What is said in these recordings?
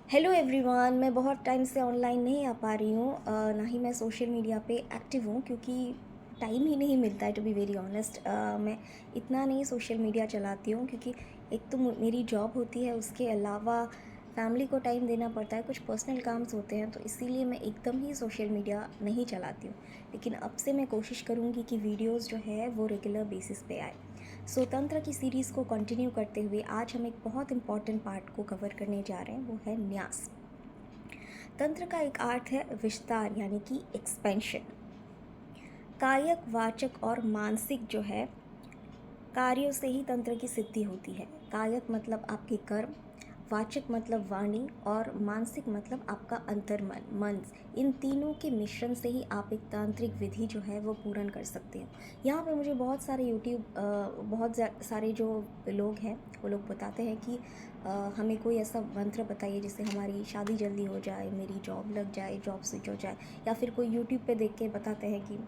Hello everyone. मैं बहुत time से ऑनलाइन नहीं आ पा रही हूँ, ना ही मैं सोशल मीडिया पे एक्टिव हूँ क्योंकि टाइम ही नहीं मिलता है। टू बी वेरी ऑनेस्ट, मैं इतना नहीं सोशल मीडिया चलाती हूँ क्योंकि एक तो मेरी जॉब होती है, उसके अलावा फैमिली को टाइम देना पड़ता है, कुछ पर्सनल काम्स होते हैं, तो इसीलिए मैं एकदम ही सोशल मीडिया नहीं चलाती हूँ। लेकिन अब से मैं कोशिश करूँगी कि वीडियोज़ जो है वो रेगुलर बेसिस पे आए। स्वतंत्र की सीरीज़ को कंटिन्यू करते हुए आज हम एक बहुत इंपॉर्टेंट पार्ट को कवर करने जा रहे हैं, वो है न्यास। तंत्र का एक अर्थ है विस्तार, यानी कि एक्सपेंशन। कायक, वाचक और मानसिक जो है कार्यों से ही तंत्र की सिद्धि होती है। कायक मतलब आपके कर्म, वाचक मतलब वाणी और मानसिक मतलब आपका अंतर्मन, मन। इन तीनों के मिश्रण से ही आप एक तांत्रिक विधि जो है वो पूर्ण कर सकते हो। यहाँ पे मुझे बहुत सारे बहुत सारे जो लोग हैं वो लोग बताते हैं कि हमें कोई ऐसा मंत्र बताइए जिससे हमारी शादी जल्दी हो जाए, मेरी जॉब लग जाए, जॉब स्विच हो जाए। या फिर कोई यूट्यूब पे देख के बताते हैं कि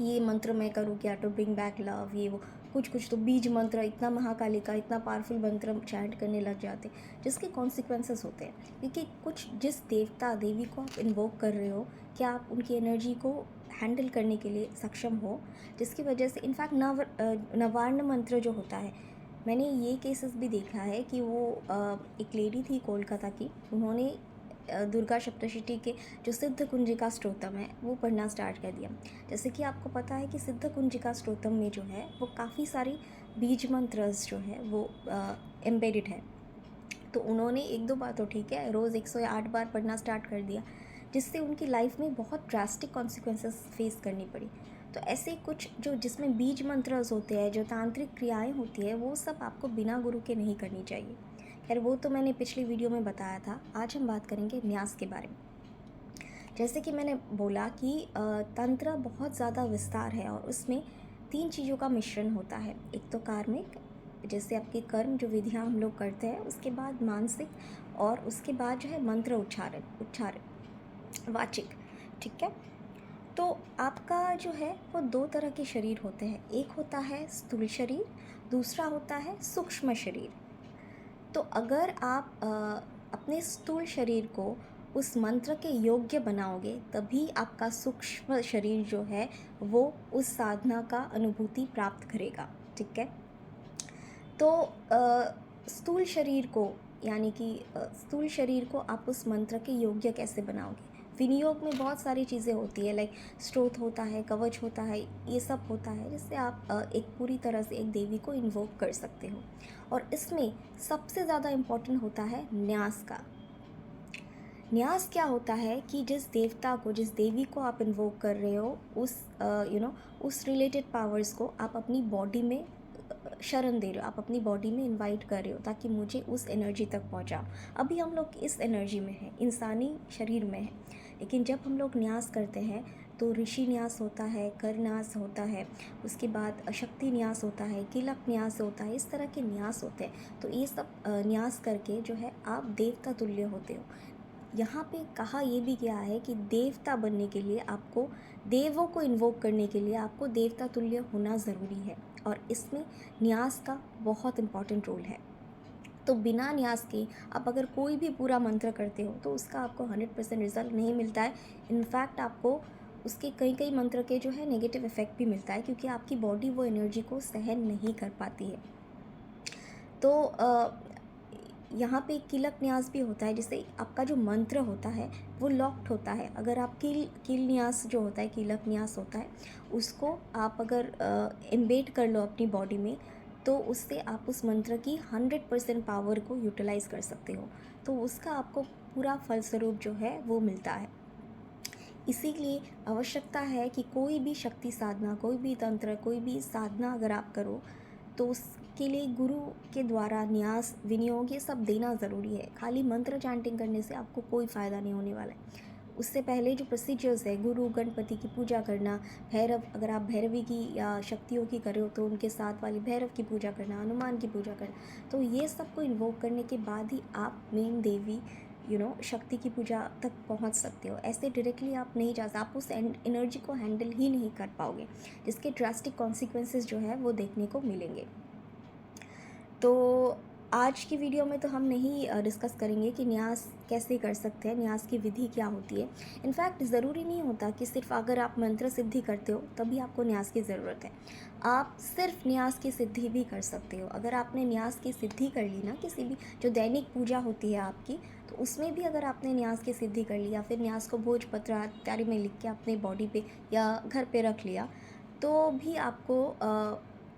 ये मंत्र मैं करूँ क्या टू ब्रिंग बैक लव, ये वो कुछ कुछ तो बीज मंत्र, इतना महाकाली का इतना पावरफुल मंत्र चैंट करने लग जाते जिसके कॉन्सिक्वेंसेस होते हैं। क्योंकि कुछ जिस देवता देवी को आप इन्वोक कर रहे हो, क्या आप उनकी एनर्जी को हैंडल करने के लिए सक्षम हो, जिसकी वजह से इनफैक्ट नवार्ण मंत्र जो होता है, मैंने ये केसेस भी देखा है कि वो एक लेडी थी कोलकाता की, उन्होंने दुर्गा सप्तशती के जो सिद्ध कुंजिका स्त्रोतम है वो पढ़ना स्टार्ट कर दिया। जैसे कि आपको पता है कि सिद्ध कुंजिका स्त्रोतम में जो है वो काफ़ी सारी बीज मंत्रस जो है वो एम्बेडेड है। तो उन्होंने एक दो बार तो ठीक है, रोज़ 108 बार पढ़ना स्टार्ट कर दिया, जिससे उनकी लाइफ में बहुत ड्रास्टिक कॉन्सिक्वेंसेस फेस करनी पड़ी। तो ऐसे कुछ जो जिसमें बीज मंत्रस होते हैं, जो तांत्रिक क्रियाएं होती है, वो सब आपको बिना गुरु के नहीं करनी चाहिए। खैर वो तो मैंने पिछली वीडियो में बताया था। आज हम बात करेंगे न्यास के बारे में। जैसे कि मैंने बोला कि तंत्र बहुत ज़्यादा विस्तार है और उसमें तीन चीज़ों का मिश्रण होता है। एक तो कार्मिक, जैसे आपके कर्म जो विधियाँ हम लोग करते हैं, उसके बाद मानसिक, और उसके बाद जो है मंत्र उच्चारण उच्चारण वाचिक। ठीक है। तो आपका जो है वो दो तरह के शरीर होते हैं। एक होता है स्थूल शरीर, दूसरा होता है सूक्ष्म शरीर। तो अगर आप अपने स्थूल शरीर को उस मंत्र के योग्य बनाओगे, तभी आपका सूक्ष्म शरीर जो है वो उस साधना का अनुभूति प्राप्त करेगा। ठीक है। तो स्थूल शरीर को, यानी कि स्थूल शरीर को आप उस मंत्र के योग्य कैसे बनाओगे? विनियोग में बहुत सारी चीज़ें होती है, लाइक स्त्रोत होता है, कवच होता है, ये सब होता है, जिससे आप एक पूरी तरह से एक देवी को इन्वोक कर सकते हो। और इसमें सबसे ज़्यादा इम्पोर्टेंट होता है न्यास का। न्यास क्या होता है कि जिस देवता को, जिस देवी को आप इन्वोक कर रहे हो, उस उस रिलेटेड पावर्स को आप अपनी बॉडी में शरण दे रहे हो, आप अपनी बॉडी में इनवाइट कर रहे हो ताकि मुझे उस एनर्जी तक पहुंचाओ। अभी हम लोग इस एनर्जी में हैं, इंसानी शरीर में है, लेकिन जब हम लोग न्यास करते हैं तो ऋषि न्यास होता है, कर न्यास होता है, उसके बाद शक्ति न्यास होता है, किलक न्यास होता है, इस तरह के न्यास होते हैं। तो ये सब न्यास करके जो है आप देवता तुल्य होते हो। यहाँ पे कहा ये भी गया है कि देवता बनने के लिए आपको, देवों को इन्वोक करने के लिए आपको देवता तुल्य होना ज़रूरी है, और इसमें न्यास का बहुत इम्पॉर्टेंट रोल है। तो बिना न्यास के आप अगर कोई भी पूरा मंत्र करते हो तो उसका आपको 100% रिजल्ट नहीं मिलता है। इनफैक्ट आपको उसके कई कई मंत्र के जो है नेगेटिव इफेक्ट भी मिलता है, क्योंकि आपकी बॉडी वो एनर्जी को सहन नहीं कर पाती है। तो यहाँ पे किलक न्यास भी होता है, जिससे आपका जो मंत्र होता है वो लॉक्ड होता है। अगर आप किल न्यास जो होता है, किलक न्यास होता है, उसको आप अगर एम्बेड कर लो अपनी बॉडी में, तो उससे आप उस मंत्र की 100% पावर को यूटिलाइज़ कर सकते हो। तो उसका आपको पूरा फलस्वरूप जो है वो मिलता है। इसीलिए आवश्यकता है कि कोई भी शक्ति साधना, कोई भी तंत्र, कोई भी साधना अगर आप करो, तो उसके लिए गुरु के द्वारा न्यास, विनियोग, ये सब देना ज़रूरी है। खाली मंत्र चैंटिंग करने से आपको कोई फ़ायदा नहीं होने वाला है। उससे पहले जो प्रोसीजर्स है, गुरु गणपति की पूजा करना, भैरव, अगर आप भैरवी की या शक्तियों की कर रहे हो तो उनके साथ वाली भैरव की पूजा करना, हनुमान की पूजा करना, तो ये सब को इन्वोक करने के बाद ही आप मेन देवी शक्ति की पूजा तक पहुंच सकते हो। ऐसे डायरेक्टली आप नहीं जा सकते, आप उस एनर्जी को हैंडल ही नहीं कर पाओगे, जिसके ड्रास्टिक कॉन्सिक्वेंसेस जो है वो देखने को मिलेंगे। तो आज की वीडियो में तो हम नहीं डिस्कस करेंगे कि न्यास कैसे कर सकते हैं, न्यास की विधि क्या होती है। इनफैक्ट ज़रूरी नहीं होता कि सिर्फ अगर आप मंत्र सिद्धि करते हो तभी आपको न्यास की ज़रूरत है। आप सिर्फ न्यास की सिद्धि भी कर सकते हो। अगर आपने न्यास की सिद्धि कर ली ना, किसी भी जो दैनिक पूजा होती है आपकी, तो उसमें भी अगर आपने न्यास की सिद्धि कर ली या फिर न्यास को भोजपत्र इत्यादि में लिख के अपने बॉडी पे या घर पे रख लिया, तो भी आपको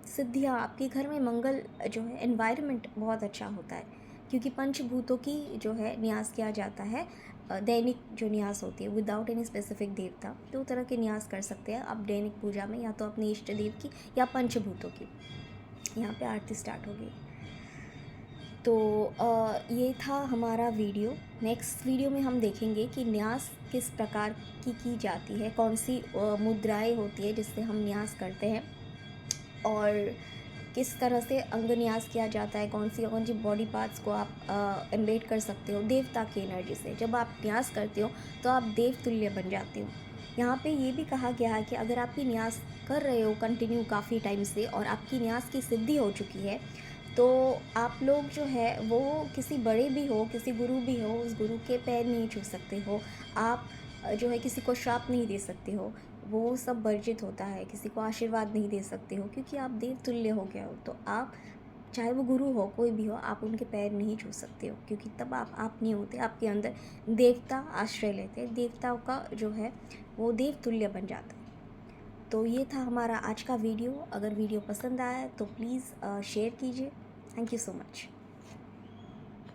सिद्धियाँ, आपके घर में मंगल जो है, एनवायरनमेंट बहुत अच्छा होता है। क्योंकि पंचभूतों की जो है न्यास किया जाता है। दैनिक जो न्यास होती है विदाउट एनी स्पेसिफिक देवता, दो तरह के न्यास कर सकते हैं आप दैनिक पूजा में, या तो अपने इष्ट देव की या पंचभूतों की। यहाँ पे आरती स्टार्ट हो गई। तो ये था हमारा वीडियो। नेक्स्ट वीडियो में हम देखेंगे कि न्यास किस प्रकार की जाती है, कौन सी मुद्राएं होती है जिससे हम न्यास करते हैं, और किस तरह से अंग न्यास किया जाता है, कौन सी बॉडी पार्ट्स को आप एम्बेड कर सकते हो देवता की एनर्जी से। जब आप न्यास करते हो तो आप देव तुल्य बन जाते हो। यहाँ पे ये भी कहा गया है कि अगर आपकी न्यास कर रहे हो कंटिन्यू काफ़ी टाइम से और आपकी न्यास की सिद्धि हो चुकी है, तो आप लोग जो है वो किसी बड़े भी हो, किसी गुरु भी हो, उस गुरु के पैर नहीं छू सकते हो। आप जो है किसी को श्राप नहीं दे सकते हो, वो सब वर्जित होता है। किसी को आशीर्वाद नहीं दे सकते हो क्योंकि आप देव तुल्य हो गए हो। तो आप, चाहे वो गुरु हो कोई भी हो, आप उनके पैर नहीं छू सकते हो, क्योंकि तब आप नहीं होते। आपके अंदर देवता आश्रय लेते हैं, देवताओं का जो है वो देव तुल्य बन जाता है। तो ये था हमारा आज का वीडियो। अगर वीडियो पसंद आया तो प्लीज़ शेयर कीजिए। Thank you so much.